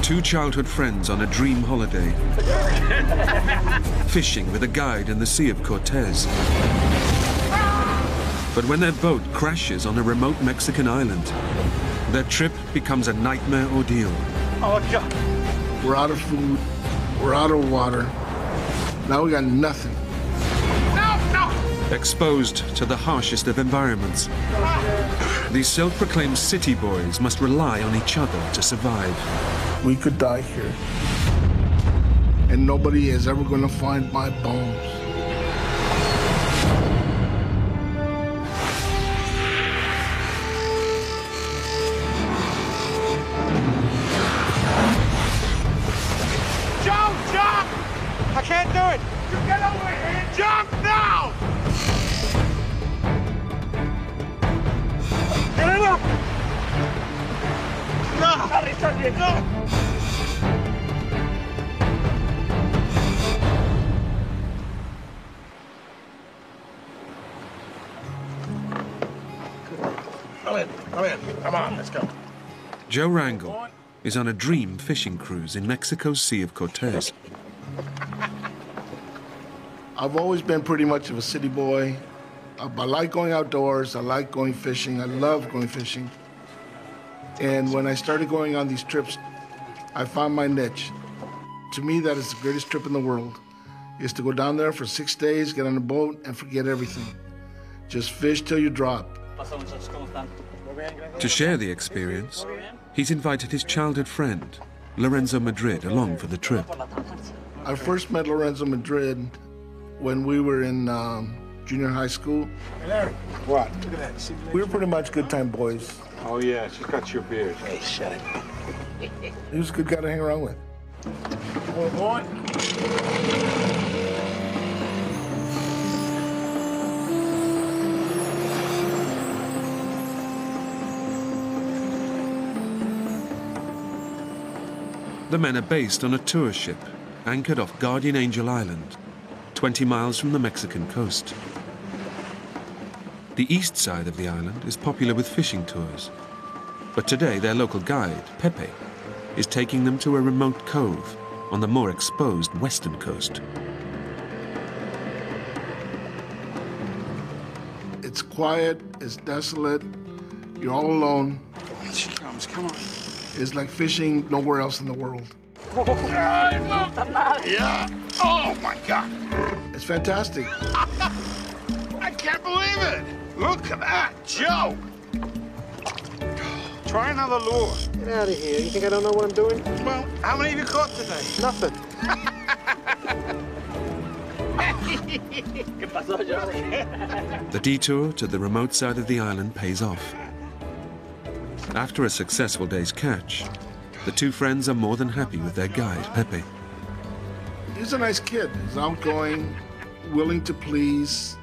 Two childhood friends on a dream holiday, fishing with a guide in the Sea of Cortez. But when their boat crashes on a remote Mexican island, their trip becomes a nightmare ordeal. We're out of food, we're out of water, now we got nothing. Exposed to the harshest of environments, these self-proclaimed city boys must rely on each other to survive. We could die here, and nobody is ever going to find my bones. Jump! I can't do it! You get over here! Jump now! Get it up! No! Come on, let's go. Joe Rangel is on a dream fishing cruise in Mexico's Sea of Cortez. I've always been pretty much of a city boy. I like going outdoors, I like going fishing, I love going fishing. And when I started going on these trips, I found my niche. To me, that is the greatest trip in the world, is to go down there for 6 days, get on a boat, and forget everything. Just fish till you drop. To share the experience, he's invited his childhood friend, Lorenzo Madrid, along for the trip. I first met Lorenzo Madrid when we were in junior high school. Hey, Larry. What? Look at that. See, We were pretty much good time boys. Oh, yeah, she's got your beard. Hey, shut it. He was a good guy to hang around with. Come on. The men are based on a tour ship anchored off Guardian Angel Island, 20 miles from the Mexican coast. The east side of the island is popular with fishing tours, but today their local guide, Pepe, is taking them to a remote cove on the more exposed western coast. It's quiet, it's desolate, you're all alone. She comes, come on. It's like fishing nowhere else in the world. Yeah. Oh, my God. It's fantastic. I can't believe it. Look at that. Joe. Try another lure. Get out of here. You think I don't know what I'm doing? Well, how many have you caught today? Nothing. The detour to the remote side of the island pays off. After a successful day's catch, the two friends are more than happy with their guide, Pepe. He's a nice kid. He's outgoing, willing to please.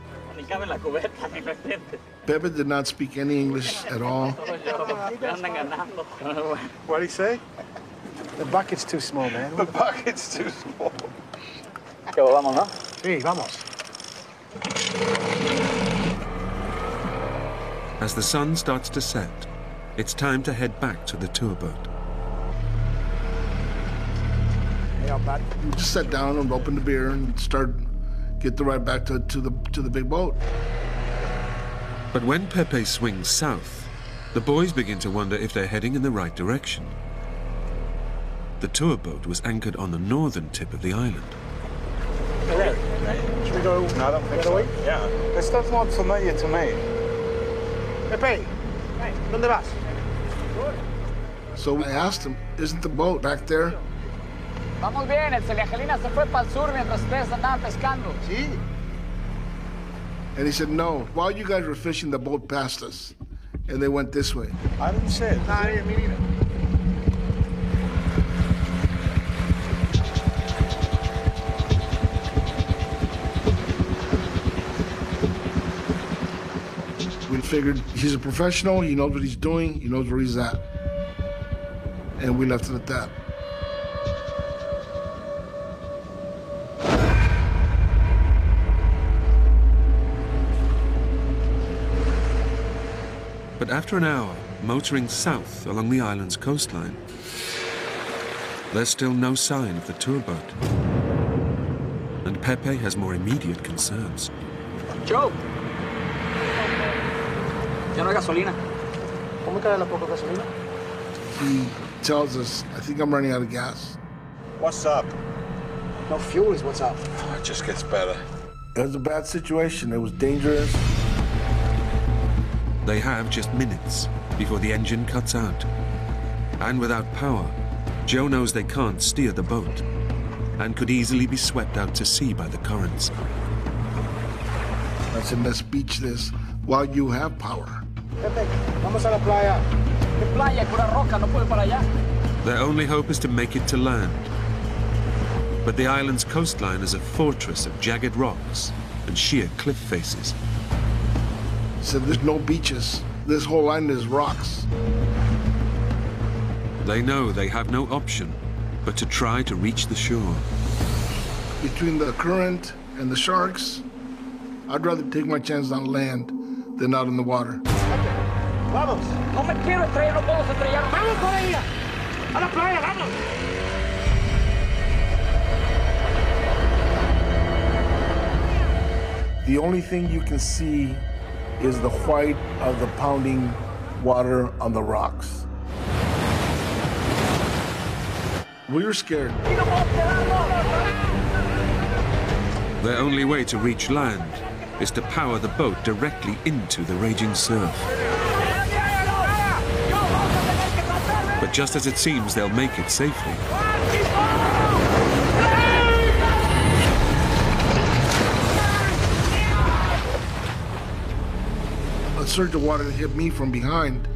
Pepe did not speak any English at all. What'd he say? The bucket's too small, man. The bucket's too small. Sí, vamos. As the sun starts to set, it's time to head back to the tour boat. Hey, I'm back. We just sat down and opened the beer and get the ride back to the big boat. But when Pepe swings south, the boys begin to wonder if they're heading in the right direction. The tour boat was anchored on the northern tip of the island. Hey, Larry. Should we go No, I don't think the so. other way? Yeah. This doesn't look familiar to me. Pepe, ¿dónde vas? So I asked him, isn't the boat back there? Vamos bien, el Celiangelina se fue para el sur mientras ustedes andaban pescando. Sí. And he said, no. While you guys were fishing, the boat passed us. And they went this way. I didn't say it. Nah, me neither. We figured he's a professional, he knows what he's doing, he knows where he's at. And we left it at that. But after an hour, motoring south along the island's coastline, There's still no sign of the tour boat. And Pepe has more immediate concerns. Joe! Ya no hay gasolina. ¿Cómo queda la poca gasolina? He tells us, I think I'm running out of gas. What's up? No fuel is what's up. It just gets better. It was a bad situation. It was dangerous. They have just minutes before the engine cuts out. And without power, Joe knows they can't steer the boat and could easily be swept out to sea by the currents. I said, let's beach this while you have power. Pepe, vamos a la playa. ¿Qué playa? Pura roca, no puedo para allá. Their only hope is to make it to land. But the island's coastline is a fortress of jagged rocks and sheer cliff faces. He said, there's no beaches. This whole island is rocks. They know they have no option but to try to reach the shore. Between the current and the sharks, I'd rather take my chances on land than out in the water. Vamos. No me quiero estrellar, no puedo estrellar. Vamos por ella. A la playa, vamos. The only thing you can see is the white of the pounding water on the rocks. We were scared. Their only way to reach land is to power the boat directly into the raging surf. But just as it seems they'll make it safely, a surge of water hit me from behind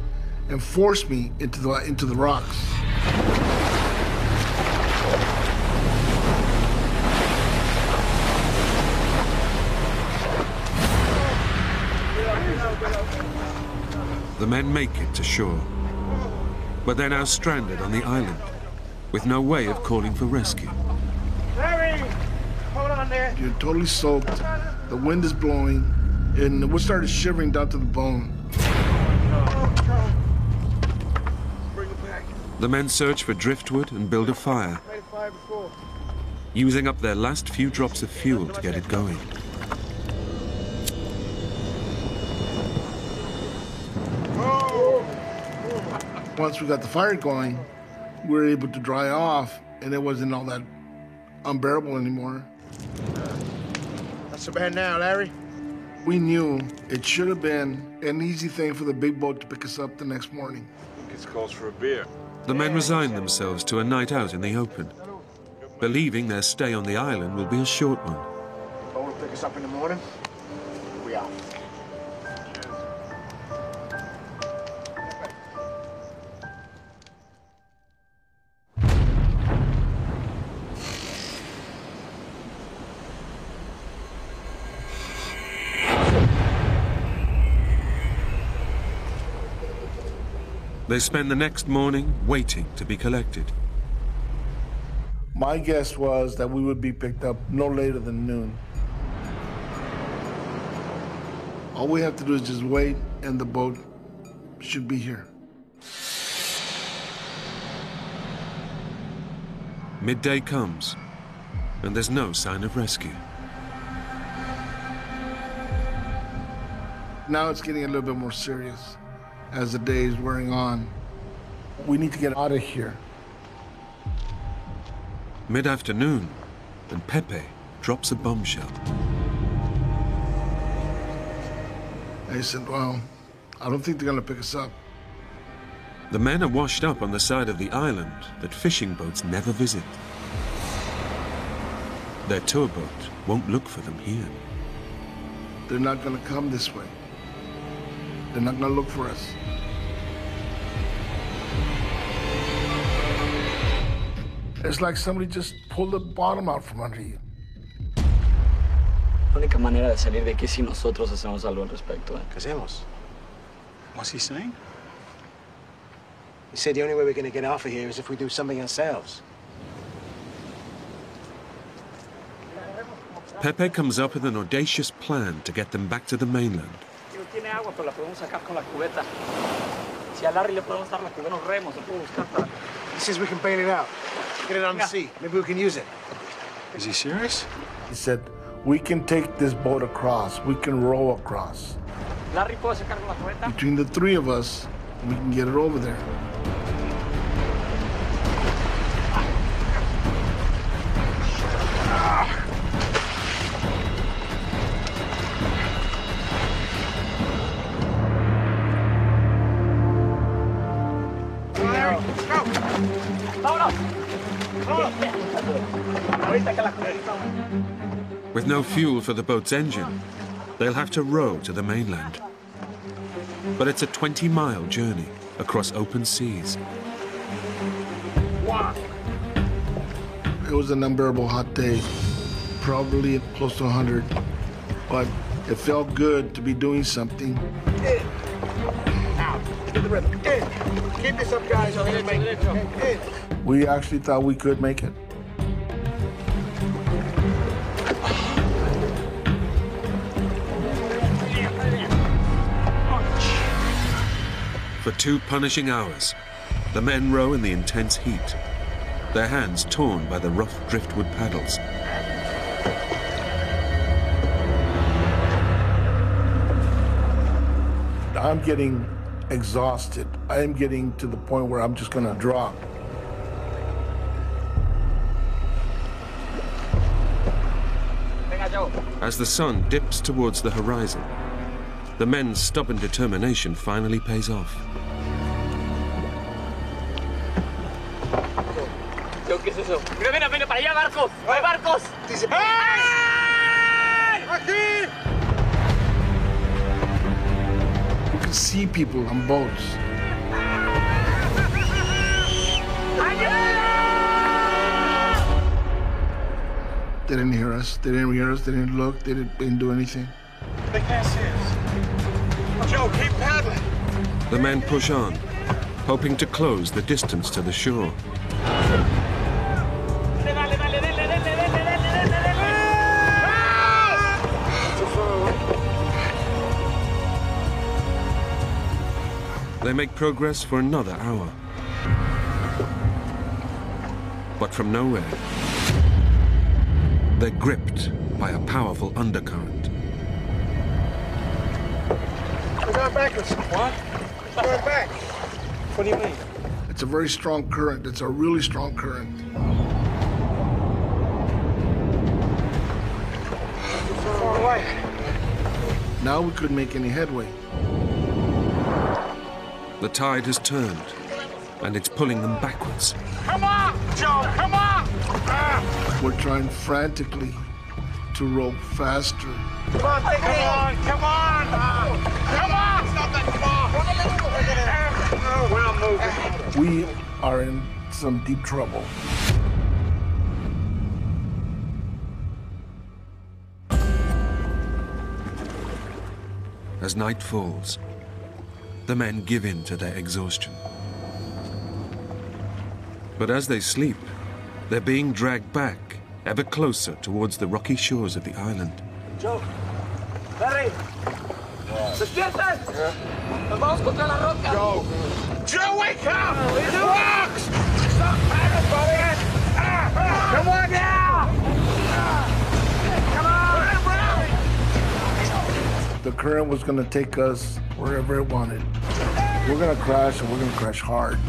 and forced me into the rocks. the men make it to shore. But they're now stranded on the island, with no way of calling for rescue. Larry! Hold on there. You're totally soaked, the wind is blowing, and we started shivering down to the bone. The men search for driftwood and build a fire, using up their last few drops of fuel to get it going. Once we got the fire going, we were able to dry off, and it wasn't all that unbearable anymore. Not so bad now, Larry. We knew it should have been an easy thing for the big boat to pick us up the next morning. I think it's calls for a beer. The men resign themselves to a night out in the open, believing their stay on the island will be a short one. Boat will pick us up in the morning. We out. They spend the next morning waiting to be collected. My guess was that we would be picked up no later than noon. All we have to do is just wait, and the boat should be here. Midday comes, and there's no sign of rescue. Now it's getting a little bit more serious as the day is wearing on. We need to get out of here. Mid-afternoon, and Pepe drops a bombshell. I said, well, I don't think they're gonna pick us up. The men are washed up on the side of the island that fishing boats never visit. Their tour boat won't look for them here. They're not gonna come this way. They're not gonna look for us. It's like somebody just pulled the bottom out from under you. La única manera de salir de aquí es si nosotros hacemos algo al respecto. ¿Qué hacemos? What's he saying? He said the only way we're going to get off of here is if we do something ourselves. Pepe comes up with an audacious plan to get them back to the mainland. Tiene agua, pero la podemos sacar con la cubeta. Si a Larry le podemos dar la cubeta, unos remos, se puede buscar para... He says we can bail it out. Get it on the sea. Maybe we can use it. Is he serious? He said, we can take this boat across. We can row across. Larry, ¿puedo sacar con la cubeta? Between the three of us, we can get it over there. With no fuel for the boat's engine, they'll have to row to the mainland. But it's a 20-mile journey across open seas. It was an unbearable hot day, probably close to 100, but it felt good to be doing something. Out. Get the rhythm. Keep this up, guys. We actually thought we could make it. For 2 punishing hours, the men row in the intense heat, their hands torn by the rough driftwood paddles. I'm getting exhausted. I am getting to the point where I'm just gonna drop. As the sun dips towards the horizon, the men's stubborn determination finally pays off. ¿Qué es eso? Mira, para allá, barcos. ¡Hay barcos! Aquí! You can see people on boats. They didn't hear us. They didn't hear us. They didn't look. They didn't do anything. They can't see us. Joe, keep paddling. The men push on, hoping to close the distance to the shore. They make progress for another hour. But from nowhere, they're gripped by a powerful undercurrent. We're going backwards. What? We're going back. What do you mean? It's a very strong current. It's a really strong current. Too far away. Now we couldn't make any headway. The tide has turned, and it's pulling them backwards. Come on, Joe, come on! We're trying frantically to row faster. Come on, come on, come on! Come on! Stop that, come on! We're not moving. We are in some deep trouble. As night falls, the men give in to their exhaustion. But as they sleep, they're being dragged back ever closer towards the rocky shores of the island. Joe, Larry, despiertan. Nos vamos contra la roca. Joe! Joe, wake up! Rocks! Stop paddling, buddy! Come on now! Come on! The current was going to take us wherever it wanted. We're going to crash, and we're going to crash hard.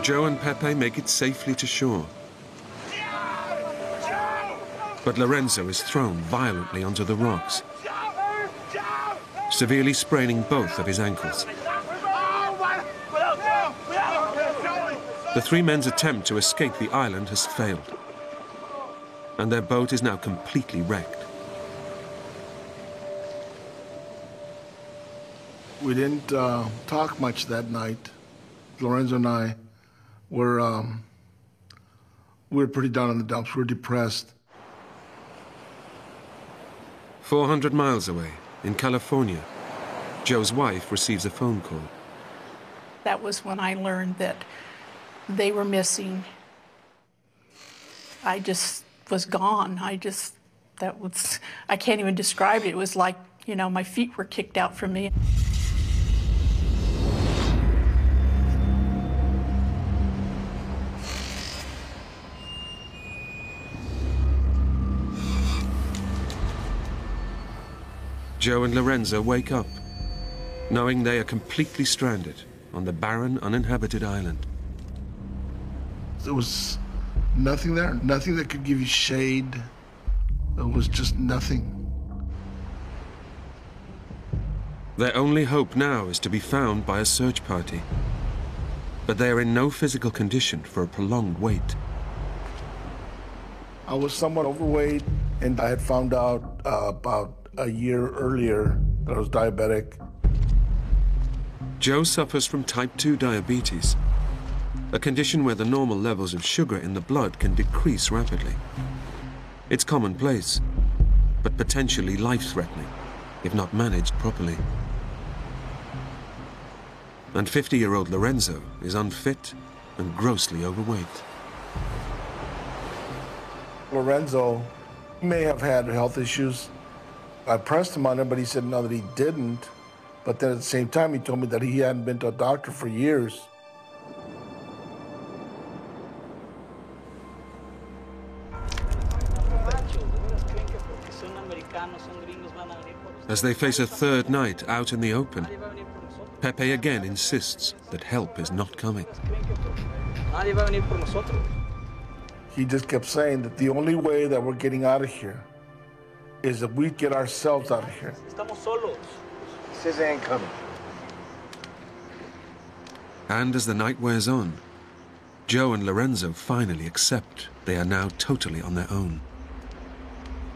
Joe and Pepe make it safely to shore. But Lorenzo is thrown violently onto the rocks, severely spraining both of his ankles. The 3 men's attempt to escape the island has failed, and their boat is now completely wrecked. We didn't talk much that night. Lorenzo and I were pretty down in the dumps. We were depressed. 400 miles away, in California, Joe's wife receives a phone call. That was when I learned that they were missing. I just was gone. I can't even describe it. It was like, you know, my feet were kicked out from me. Joe and Lorenzo wake up, knowing they are completely stranded on the barren, uninhabited island. There was nothing there, nothing that could give you shade. There was just nothing. Their only hope now is to be found by a search party. But they are in no physical condition for a prolonged wait. I was somewhat overweight, and I had found out about a year earlier that I was diabetic. Joe suffers from type 2 diabetes, a condition where the normal levels of sugar in the blood can decrease rapidly. It's commonplace, but potentially life-threatening if not managed properly. And 50-year-old Lorenzo is unfit and grossly overweight. Lorenzo may have had health issues. I pressed him on it, but he said no, that he didn't. But then at the same time, he told me that he hadn't been to a doctor for years. As they face a third night out in the open, Pepe again insists that help is not coming. He just kept saying that the only way that we're getting out of here is if we get ourselves out of here. He says they ain't coming. And as the night wears on, Joe and Lorenzo finally accept they are now totally on their own.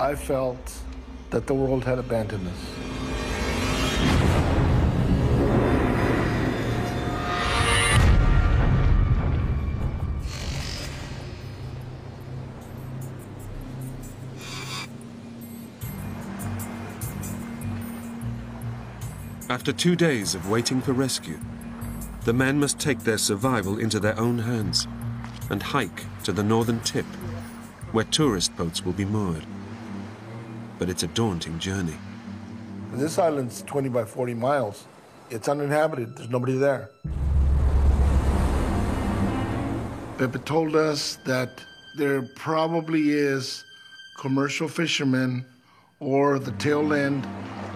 I felt that the world had abandoned us. After 2 days of waiting for rescue, the men must take their survival into their own hands and hike to the northern tip, where tourist boats will be moored. But it's a daunting journey. This island's 20 by 40 miles. It's uninhabited. There's nobody there. Pepe told us that there probably is commercial fishermen or the tail end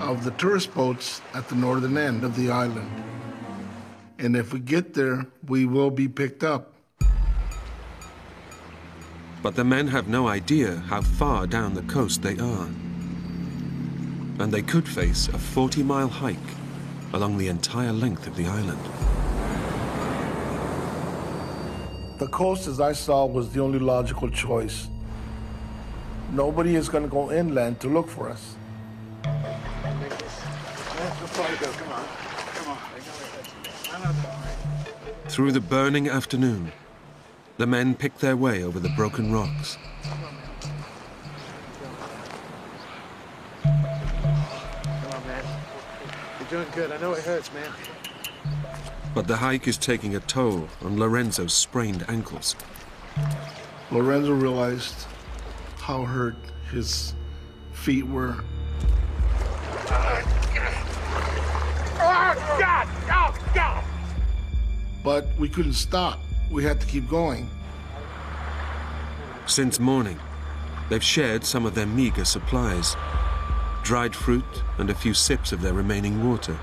of the tourist boats at the northern end of the island. And if we get there, we will be picked up. But the men have no idea how far down the coast they are. And they could face a 40-mile hike along the entire length of the island. The coast, as I saw, was the only logical choice. Nobody is going to go inland to look for us. Through the burning afternoon, the men pick their way over the broken rocks. Come on, man. You're doing good. I know it hurts, man. But the hike is taking a toll on Lorenzo's sprained ankles. Lorenzo realized how hurt his feet were. Oh, God! Oh, God! But we couldn't stop. We had to keep going. Since morning, they've shared some of their meager supplies, dried fruit and a few sips of their remaining water.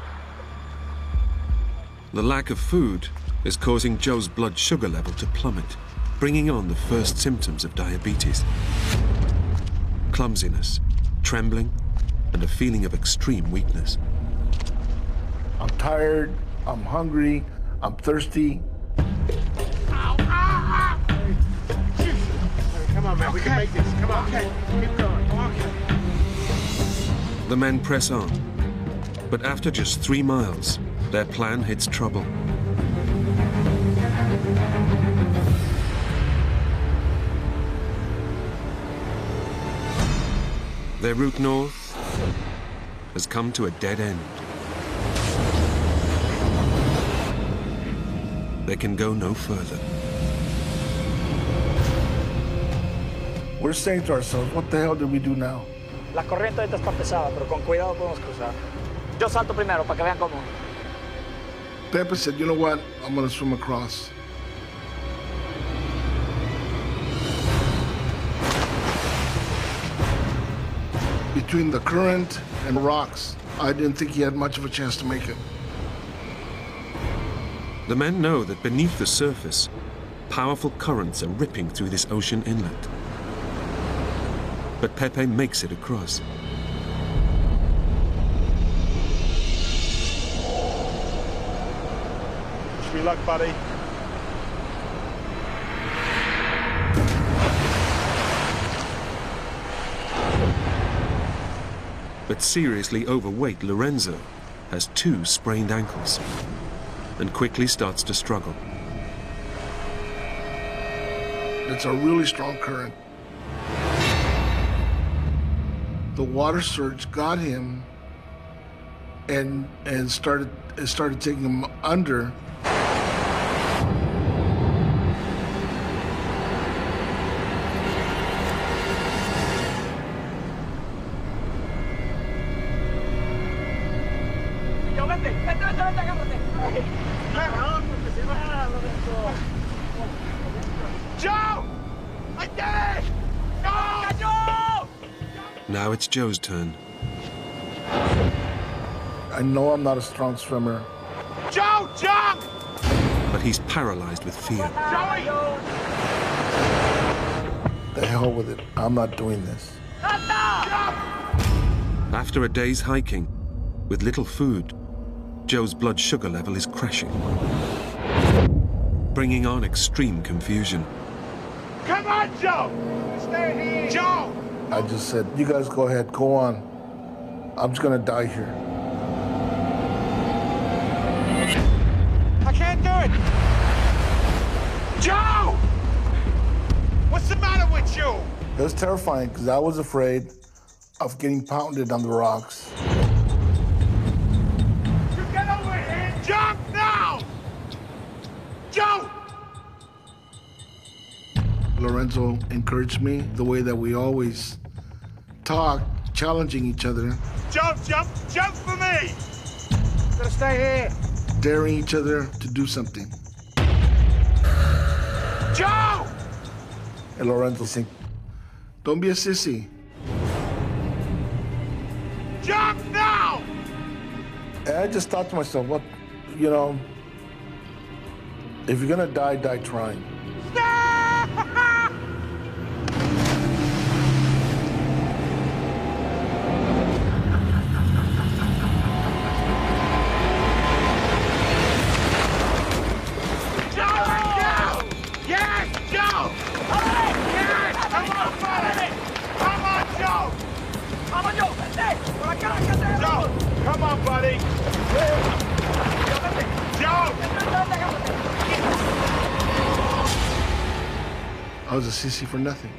The lack of food is causing Joe's blood sugar level to plummet, bringing on the first symptoms of diabetes. Clumsiness, trembling, and a feeling of extreme weakness. I'm tired, I'm hungry, I'm thirsty. Come on, man. We can make this. Come on. Okay. Keep going. Okay. The men press on, but after just 3 miles, their plan hits trouble. Their route north has come to a dead end. They can go no further. We're saying to ourselves, what the hell did we do now? La corriente ahorita está pesada, pero con cuidado podemos cruzar. Yo salto primero para que vean cómo. Pepe said, you know what? I'm going to swim across. Between the current and rocks, I didn't think he had much of a chance to make it. The men know that beneath the surface, powerful currents are ripping through this ocean inlet. But Pepe makes it across. Wish me luck, buddy. But seriously overweight Lorenzo has 2 sprained ankles and quickly starts to struggle. It's a really strong current. The water surge got him and started taking him under. Joe! I did it! No! Now it's Joe's turn. I know I'm not a strong swimmer. Joe, jump! But he's paralyzed with fear. Joey! The hell with it. I'm not doing this. After a day's hiking, with little food, Joe's blood sugar level is crashing, bringing on extreme confusion. Come on, Joe! Stay here! Joe! I just said, you guys go ahead, go on. I'm just gonna die here. I can't do it! Joe! What's the matter with you? It was terrifying because I was afraid of getting pounded on the rocks. You get over here! Jump now! Joe! Lorenzo encouraged me the way that we always talk, challenging each other. Jump, jump, jump for me! Gotta stay here. Daring each other to do something. Joe! And Lorenzo saying, don't be a sissy. Jump now! And I just thought to myself, what, you know, if you're gonna die, die trying. Come on, buddy. Joe! I was a sissy for nothing.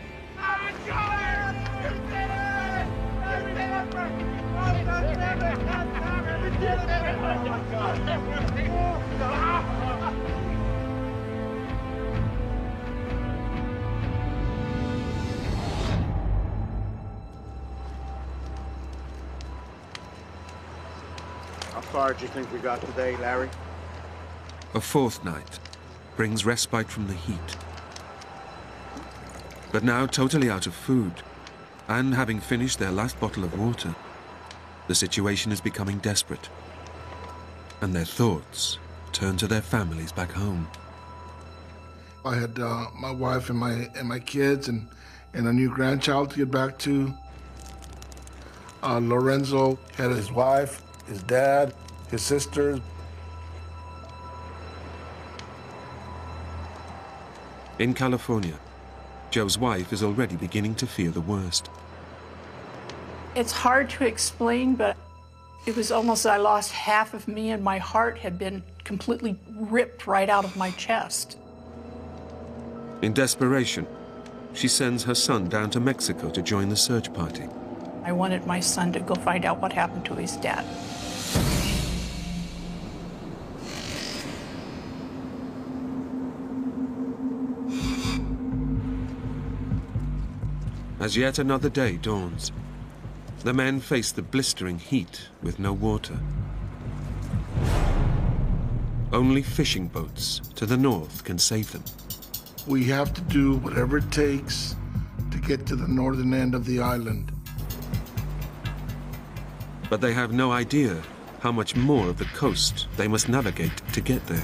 How far do you think we got today, Larry? A 4th night brings respite from the heat. But now totally out of food, and having finished their last bottle of water, the situation is becoming desperate. And their thoughts turn to their families back home. I had my wife and my kids and a new grandchild to get back to. Lorenzo had his wife, his dad, his sisters. In California, Joe's wife is already beginning to fear the worst. It's hard to explain, but it was almost I lost half of me and my heart had been completely ripped right out of my chest. In desperation, she sends her son down to Mexico to join the search party. I wanted my son to go find out what happened to his dad. As yet another day dawns, the men face the blistering heat with no water. Only fishing boats to the north can save them. We have to do whatever it takes to get to the northern end of the island. But they have no idea how much more of the coast they must navigate to get there.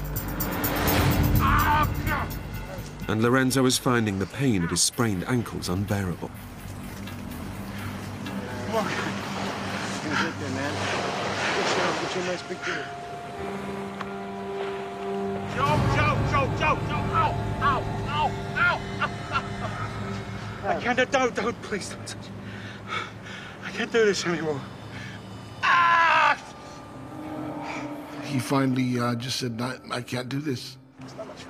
And Lorenzo is finding the pain of his sprained ankles unbearable. Come on. You're gonna get there, man. Get you a nice big dinner. Joe! Ow! I can't, don't, please don't touch me. I can't do this anymore. Ah! He finally just said, I can't do this.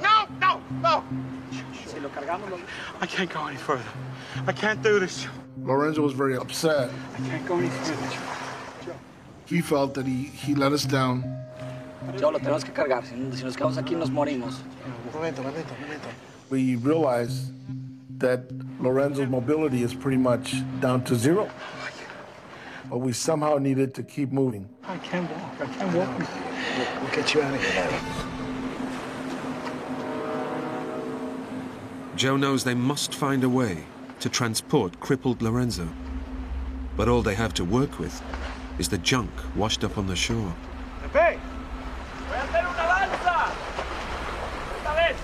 No! I can't go any further. I can't do this. Lorenzo was very upset. I can't go any further. He felt that he let us down. Joe, lo tenemos que cargar. Si nos quedamos aquí, nos morimos. Momento. We realized that Lorenzo's mobility is pretty much down to zero. But we somehow needed to keep moving. I can't walk. We'll get you out of here. Joe knows they must find a way to transport crippled Lorenzo. But all they have to work with is the junk washed up on the shore. Pepe! Voy a hacer una lanza! Esta vez!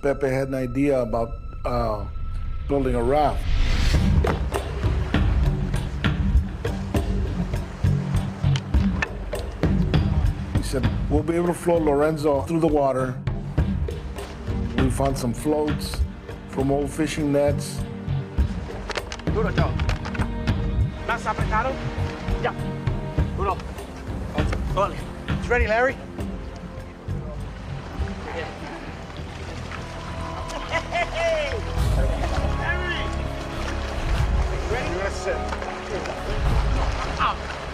Pepe had an idea about building a raft. He said, we'll be able to float Lorenzo through the water. We found some floats from old fishing nets. Duro, Joe. Más apretado. Ya. Duro. Vale. It's ready, Larry? Hey! Larry! Ready? Yes, sir.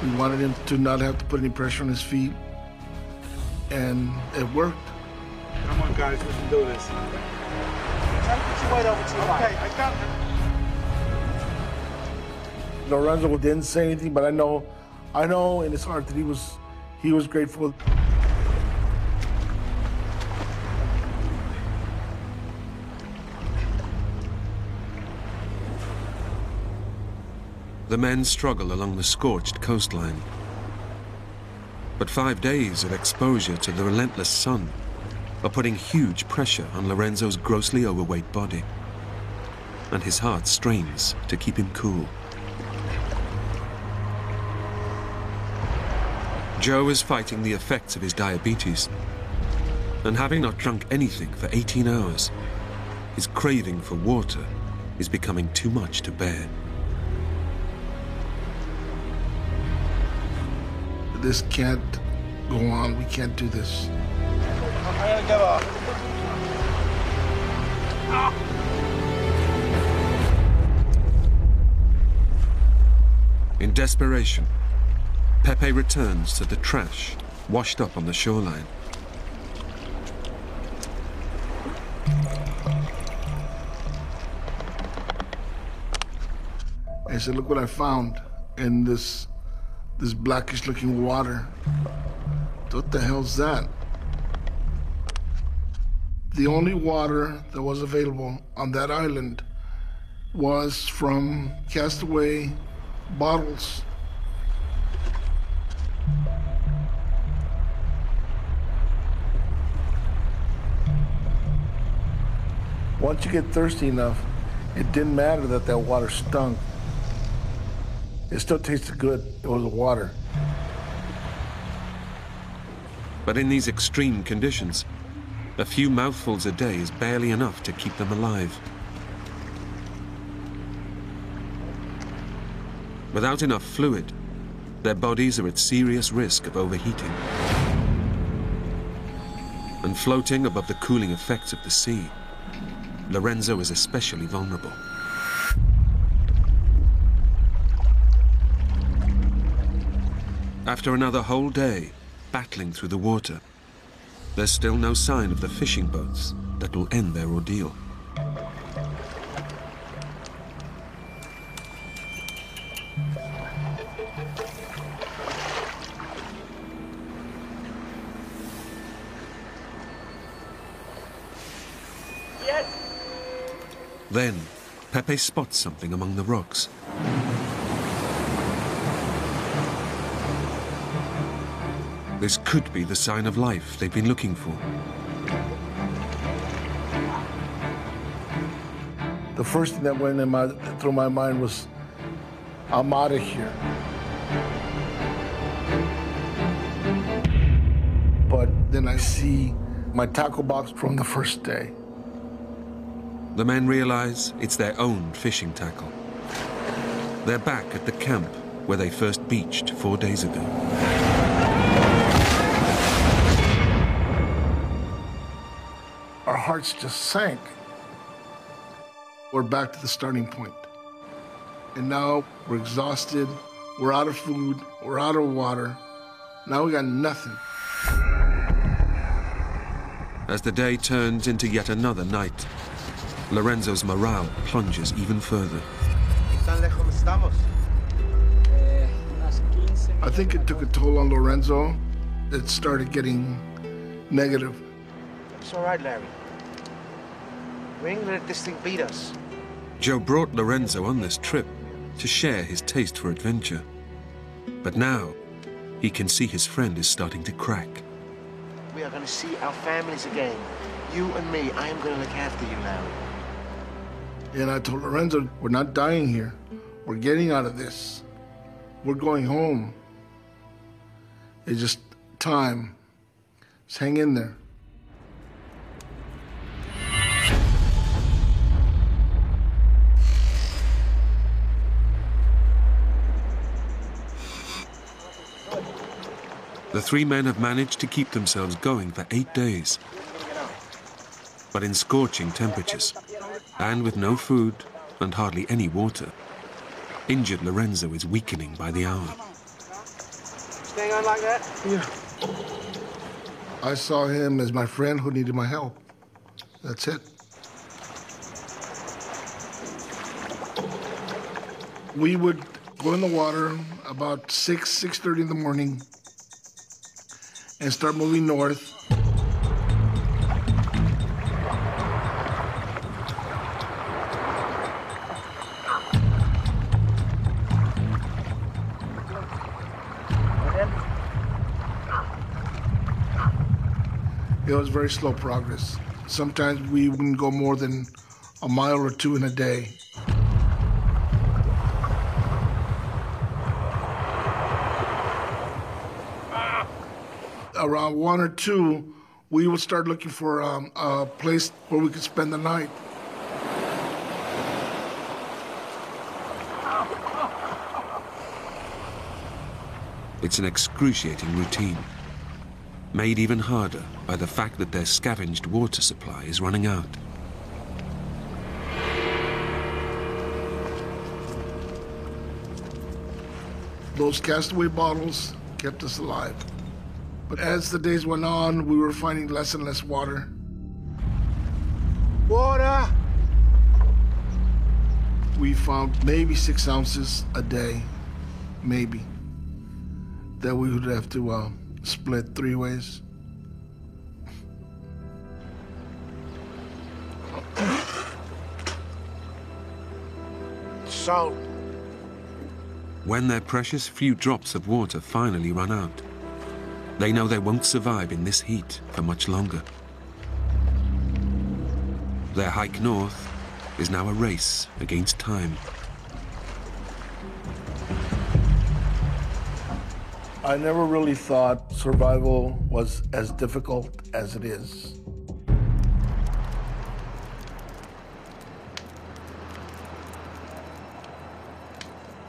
We wanted him to not have to put any pressure on his feet, and it worked. Come on, guys, we can do this. Try to put your weight over too high. Okay, I got it. Lorenzo didn't say anything, but I know in his heart that he was grateful. The men struggle along the scorched coastline. But 5 days of exposure to the relentless sun are putting huge pressure on Lorenzo's grossly overweight body. And his heart strains to keep him cool. Joe is fighting the effects of his diabetes. And having not drunk anything for 18 hours, his craving for water is becoming too much to bear. This can't go on. We can't do this. I gotta give up. In desperation, Pepe returns to the trash washed up on the shoreline. I said, look what I found in this blackish looking water. What the hell's that? The only water that was available on that island was from castaway bottles. Once you get thirsty enough, it didn't matter that that water stunk. It still tasted good. It was water. But in these extreme conditions, a few mouthfuls a day is barely enough to keep them alive. Without enough fluid, their bodies are at serious risk of overheating. And floating above the cooling effects of the sea, Lorenzo is especially vulnerable. After another whole day, battling through the water, there's still no sign of the fishing boats that will end their ordeal. Then, Pepe spots something among the rocks. This could be the sign of life they've been looking for. The first thing that went through my mind was, I'm out of here. But then I see my tackle box from the first day. The men realize it's their own fishing tackle. They're back at the camp where they first beached 4 days ago. Our hearts just sank. We're back to the starting point. And now we're exhausted, we're out of food, we're out of water. Now we got nothing. As the day turns into yet another night, Lorenzo's morale plunges even further. I think it took a toll on Lorenzo. It started getting negative. It's all right, Larry. We ain't gonna let this thing beat us. Joe brought Lorenzo on this trip to share his taste for adventure. But now, he can see his friend is starting to crack. We are gonna see our families again. You and me, I am gonna look after you, Larry. And I told Lorenzo, we're not dying here. We're getting out of this. We're going home. It's just time. Just hang in there. The three men have managed to keep themselves going for 8 days. But in scorching temperatures, and with no food and hardly any water, injured Lorenzo is weakening by the hour. Staying on like that? Yeah. I saw him as my friend who needed my help. That's it. We would go in the water about 6:30 in the morning and start moving north. It was very slow progress. Sometimes we wouldn't go more than a mile or two in a day. Around 1 or 2, we would start looking for a place where we could spend the night. It's an excruciating routine, made even harder by the fact that their scavenged water supply is running out. Those castaway bottles kept us alive. But as the days went on, we were finding less and less water. Water! We found maybe 6 ounces a day, maybe, that we would have to split 3 ways. So, When their precious few drops of water finally run out, they know they won't survive in this heat for much longer. Their hike north is now a race against time. I never really thought survival was as difficult as it is.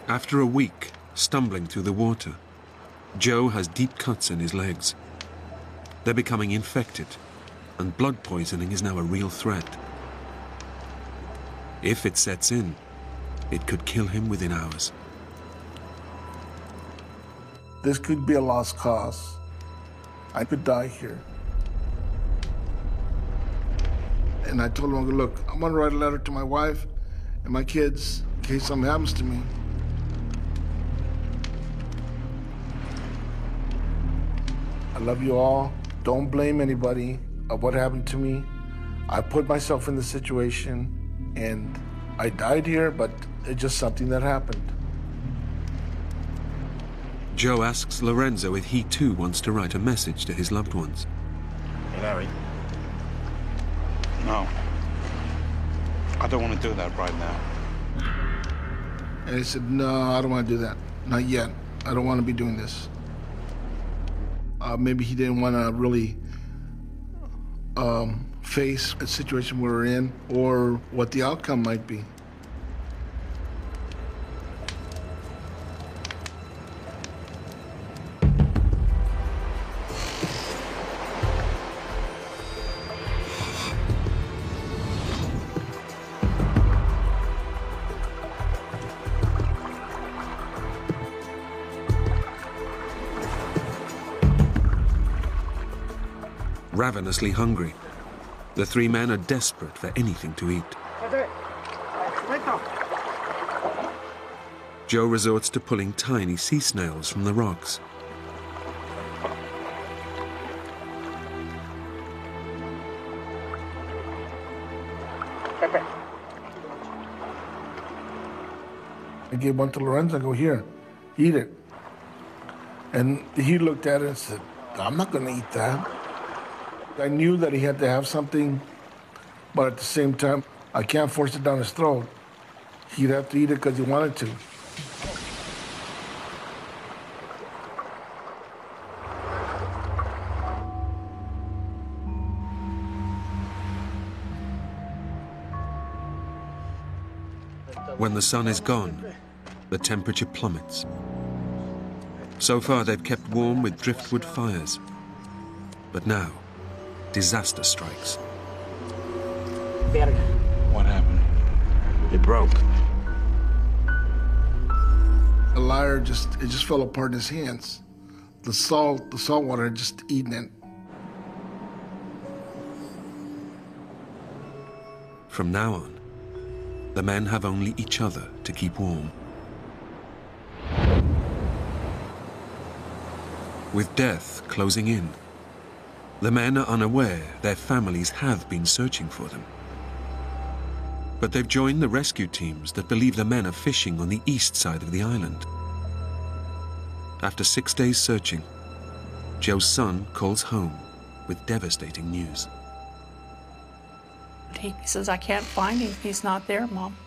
After a week stumbling through the water, Joe has deep cuts in his legs. They're becoming infected, and blood poisoning is now a real threat. If it sets in, it could kill him within hours. This could be a lost cause. I could die here. And I told him, look, I'm gonna write a letter to my wife and my kids in case something happens to me. I love you all. Don't blame anybody of what happened to me. I put myself in the situation and I died here, but it's just something that happened. Joe asks Lorenzo if he too wants to write a message to his loved ones. Hey, Larry. No. I don't want to do that right now. And he said, no, I don't want to do that. Not yet. I don't want to be doing this. Maybe he didn't want to really face a situation we're in or what the outcome might be. Ravenously hungry, the three men are desperate for anything to eat. Joe resorts to pulling tiny sea snails from the rocks. Pepe. I gave one to Lorenzo. I go, here, eat it. And he looked at it and said, I'm not going to eat that. I knew that he had to have something, but at the same time, I can't force it down his throat. He'd have to eat it because he wanted to. When the sun is gone, the temperature plummets. So far, they've kept warm with driftwood fires. But now, disaster strikes. What happened? It broke. The lyre it just fell apart in his hands. The salt water had just eaten it. From now on, the men have only each other to keep warm. With death closing in, the men are unaware their families have been searching for them. But they've joined the rescue teams that believe the men are fishing on the east side of the island. After 6 days searching, Joe's son calls home with devastating news. He says, I can't find him. He's not there, Mom.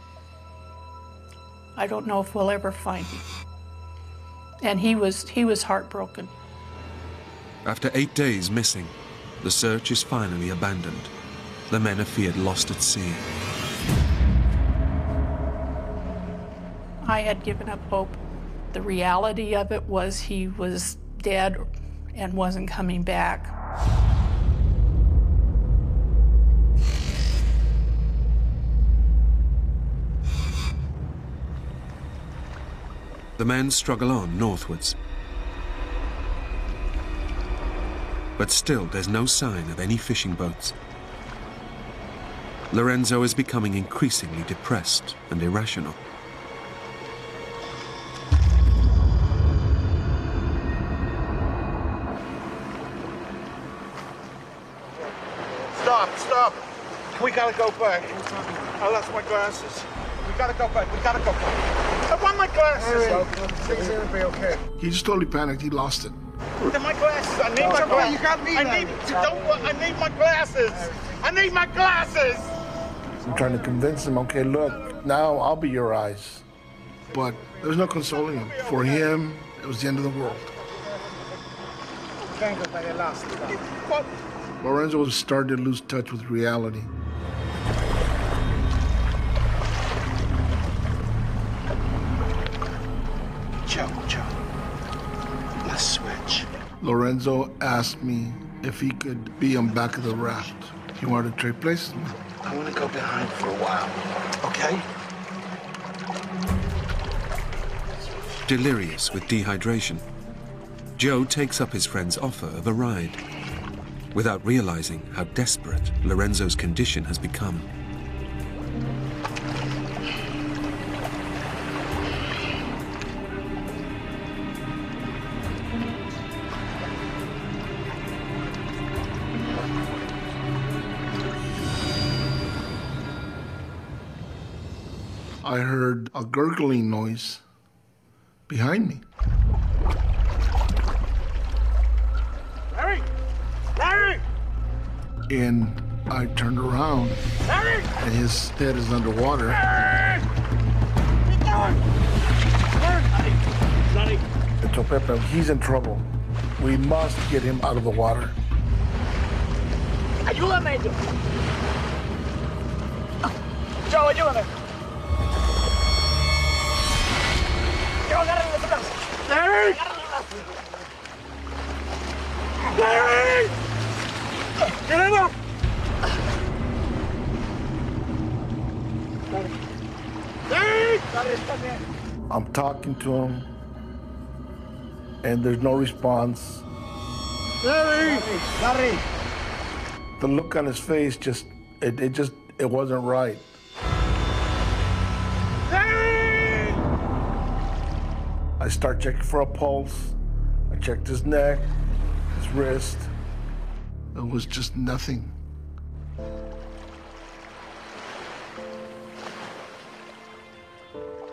I don't know if we'll ever find him. And he was heartbroken. After 8 days missing, the search is finally abandoned. The men are feared lost at sea. I had given up hope. The reality of it was he was dead and wasn't coming back. The men struggle on northwards. But still, there's no sign of any fishing boats. Lorenzo is becoming increasingly depressed and irrational. Stop. We gotta go back. I lost my glasses. We gotta go back. I want my glasses. Things are gonna be okay. He just totally panicked. He lost it. They're my glasses. I need my glasses. You got me. I need my glasses. I need my glasses. I'm trying to convince him, okay, look, now I'll be your eyes. But there's no consoling him. For him, it was the end of the world. Can't go by the last. What? Lorenzo was starting to lose touch with reality. Joe. Let's switch. Lorenzo asked me if he could be on back of the raft. He wanted to trade places with me. I want to go behind for a while, okay? Delirious with dehydration, Joe takes up his friend's offer of a ride, without realizing how desperate Lorenzo's condition has become. I heard a gurgling noise behind me. Larry! Larry! And I turned around, Larry! and his head is underwater. Larry! Get down! Larry! I told Pepe, he's in trouble. We must get him out of the water. Ayúdame, Joe. Joe, ayúdame. Joe, agárrale los brazos. Larry! Larry! Get him up! Larry! I'm talking to him, and there's no response. Larry! Larry! The look on his face it wasn't right. Larry! I start checking for a pulse. I checked his neck, his wrist. There was just nothing.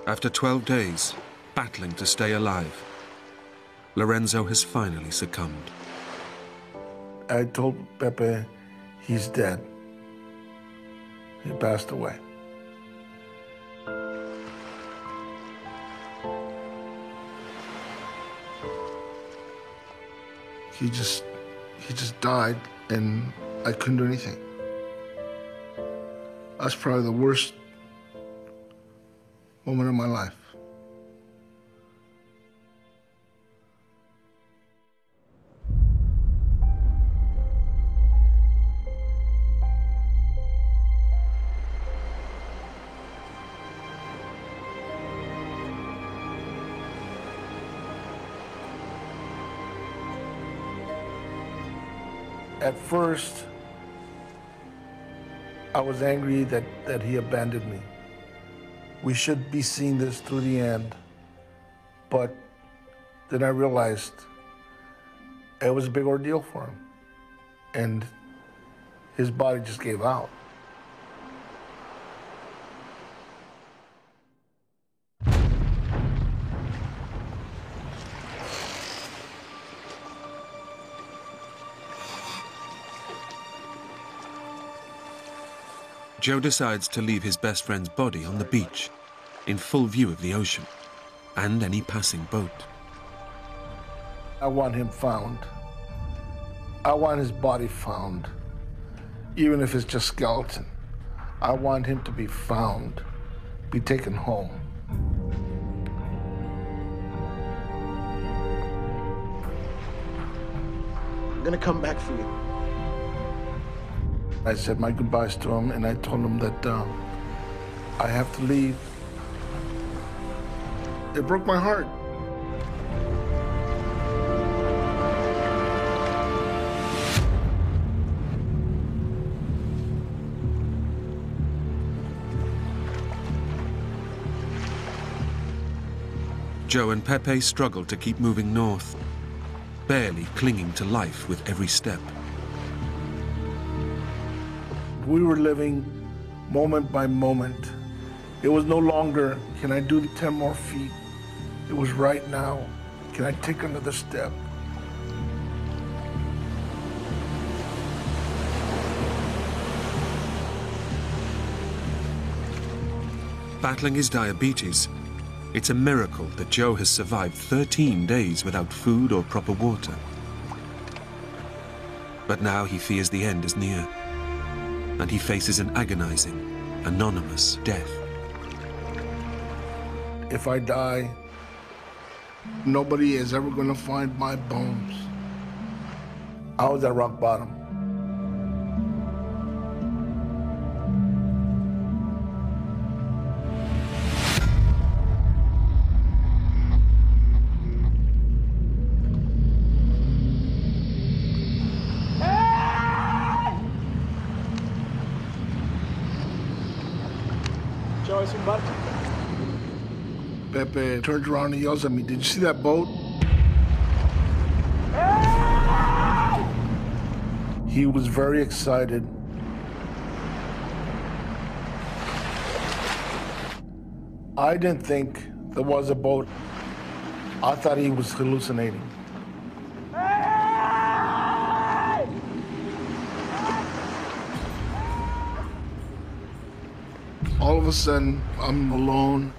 After 12 days, battling to stay alive, Lorenzo has finally succumbed. I told Pepe he's dead. He passed away. He just died, and I couldn't do anything. That's probably the worst moment of my life. At first, I was angry that he abandoned me. We should be seeing this through the end. But then I realized it was a big ordeal for him. And his body just gave out. Joe decides to leave his best friend's body on the beach, in full view of the ocean and any passing boat. I want him found. I want his body found, even if it's just skeleton. I want him to be found, be taken home. I'm gonna come back for you. I said my goodbyes to him, and I told him that I have to leave. It broke my heart. Joe and Pepe struggle to keep moving north, barely clinging to life with every step. We were living moment by moment. It was no longer, can I do the 10 more feet? It was right now, can I take another step? Battling his diabetes, it's a miracle that Joe has survived 13 days without food or proper water. But now he fears the end is near, and he faces an agonizing, anonymous death. If I die, nobody is ever going to find my bones. I was at rock bottom. Pepe turns around and yells at me, "Did you see that boat?" He was very excited. I didn't think there was a boat. I thought he was hallucinating. All of a sudden, I'm alone.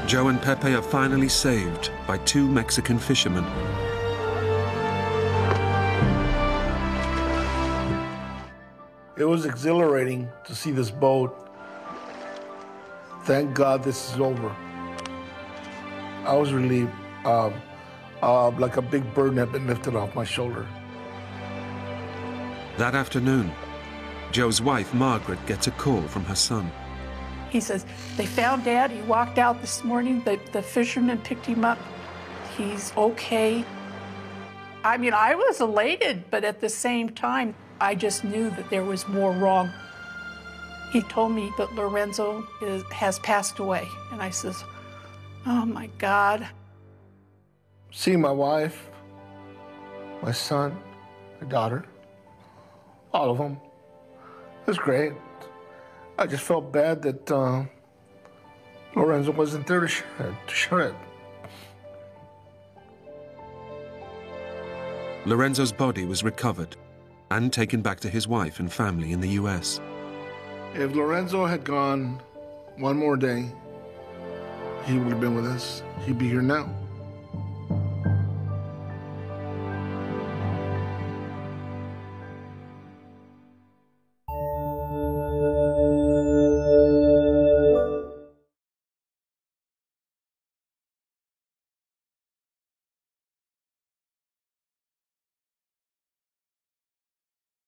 Joe and Pepe are finally saved by two Mexican fishermen. It was exhilarating to see this boat. Thank God this is over. I was relieved, like a big burden had been lifted off my shoulder. That afternoon, Joe's wife, Margaret, gets a call from her son. He says, "They found Dad. He walked out this morning. The fisherman picked him up. He's okay." I mean, I was elated, but at the same time, I just knew that there was more wrong. He told me that Lorenzo has passed away. And I says, "Oh my God." Seeing my wife, my son, my daughter, all of them, it was great. I just felt bad that Lorenzo wasn't there to share it. Lorenzo's body was recovered and taken back to his wife and family in the US. If Lorenzo had gone one more day, he would have been with us. He'd be here now.